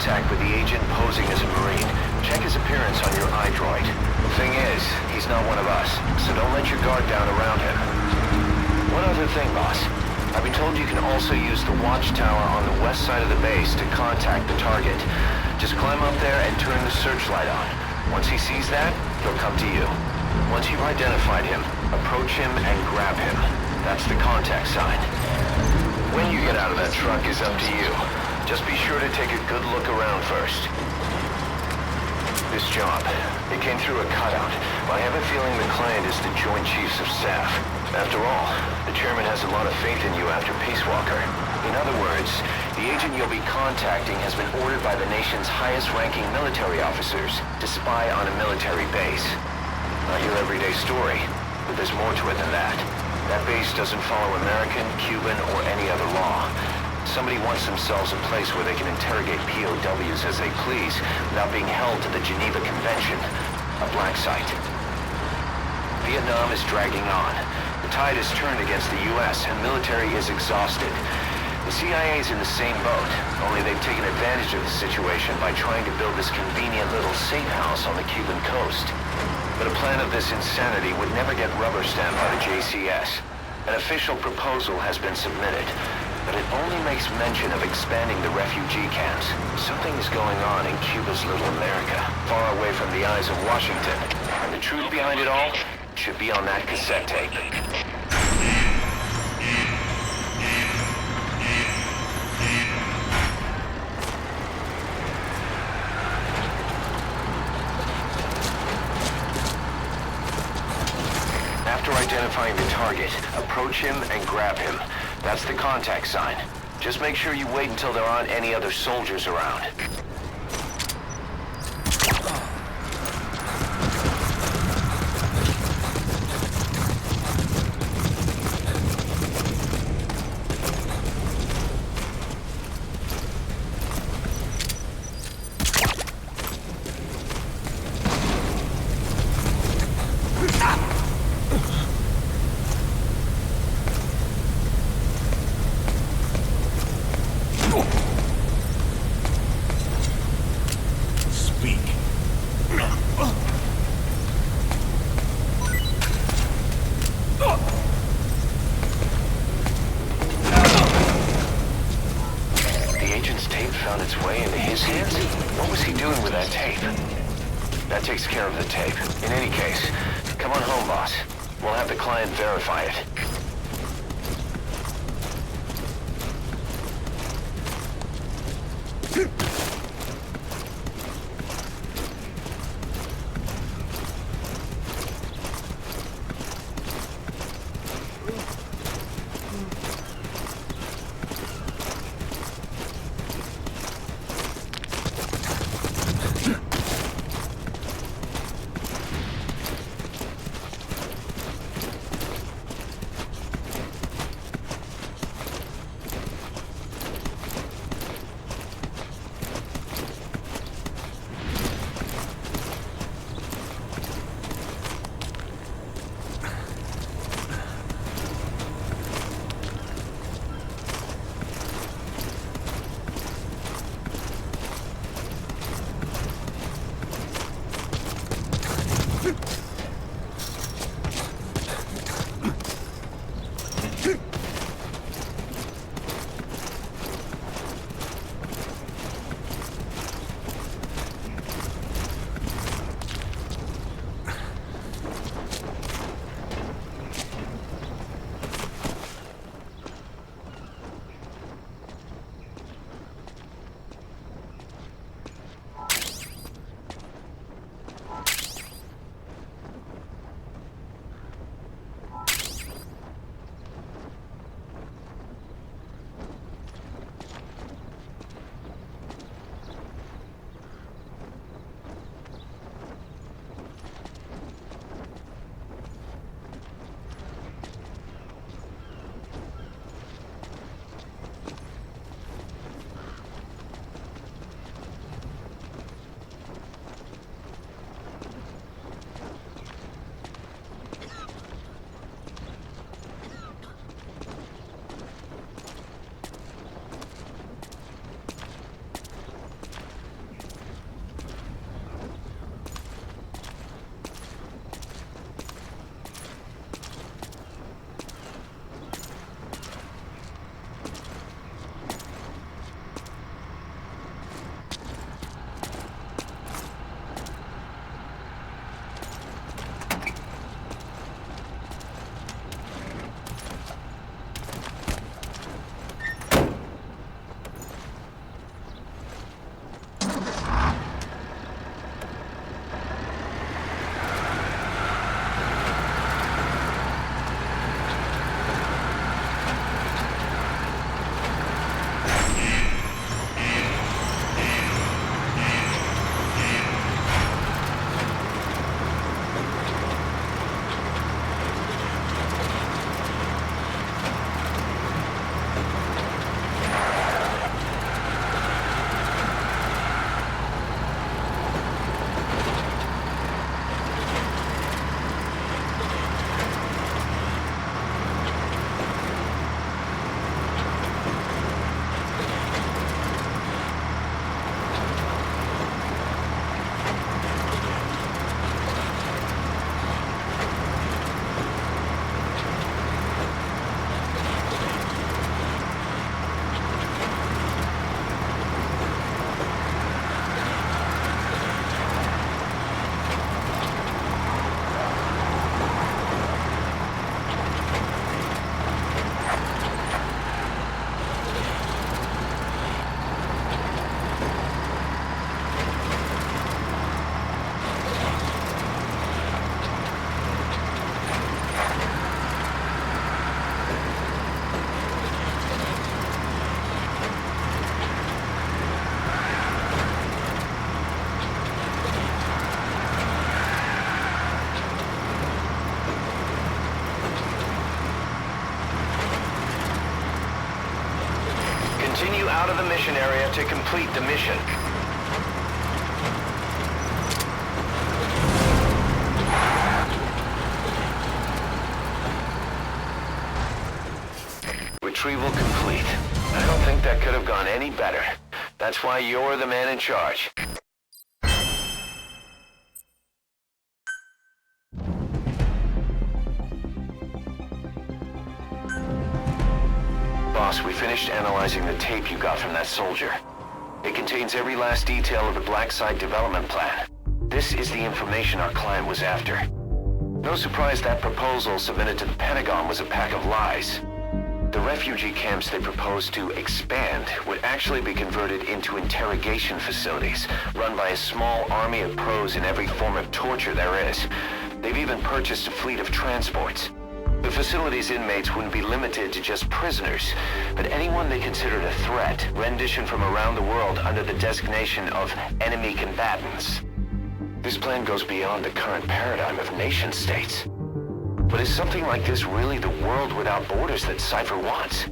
contact with the agent posing as a Marine, check his appearance on your iDroid. Thing is, he's not one of us, so don't let your guard down around him. One other thing, boss. I've been told you can also use the watchtower on the west side of the base to contact the target. Just climb up there and turn the searchlight on. Once he sees that, he'll come to you. Once you've identified him, approach him and grab him. That's the contact sign. When you get out of that truck is up to you. Just be sure to take a good look around first. This job, it came through a cutout, but I have a feeling the client is the Joint Chiefs of Staff. After all, the chairman has a lot of faith in you after Peace Walker. In other words, the agent you'll be contacting has been ordered by the nation's highest-ranking military officers to spy on a military base. Not your everyday story, but there's more to it than that. That base doesn't follow American, Cuban, or any other law. Somebody wants themselves a place where they can interrogate POWs as they please without being held to the Geneva Convention, a black site. Vietnam is dragging on. The tide has turned against the U.S. and military is exhausted. The CIA's in the same boat, only they've taken advantage of the situation by trying to build this convenient little safe house on the Cuban coast. But a plan of this insanity would never get rubber stamped by the JCS. An official proposal has been submitted, but it only makes mention of expanding the refugee camps. Something is going on in Cuba's little America, far away from the eyes of Washington. And the truth behind it all should be on that cassette tape. After identifying the target, approach him and grab him. That's the contact sign. Just make sure you wait until there aren't any other soldiers around. That takes care of the tape. In any case, come on home, boss. We'll have the client verify it. extraction area to complete the mission. Retrieval complete. I don't think that could have gone any better. That's why you're the man in charge. Boss, we finished analyzing the tape you got from that soldier. It contains every last detail of the Black Site development plan. This is the information our client was after. No surprise that proposal submitted to the Pentagon was a pack of lies. The refugee camps they proposed to expand would actually be converted into interrogation facilities, run by a small army of pros in every form of torture there is. They've even purchased a fleet of transports. The facility's inmates wouldn't be limited to just prisoners, but anyone they considered a threat, rendition from around the world under the designation of enemy combatants. This plan goes beyond the current paradigm of nation-states. But is something like this really the world without borders that Cypher wants?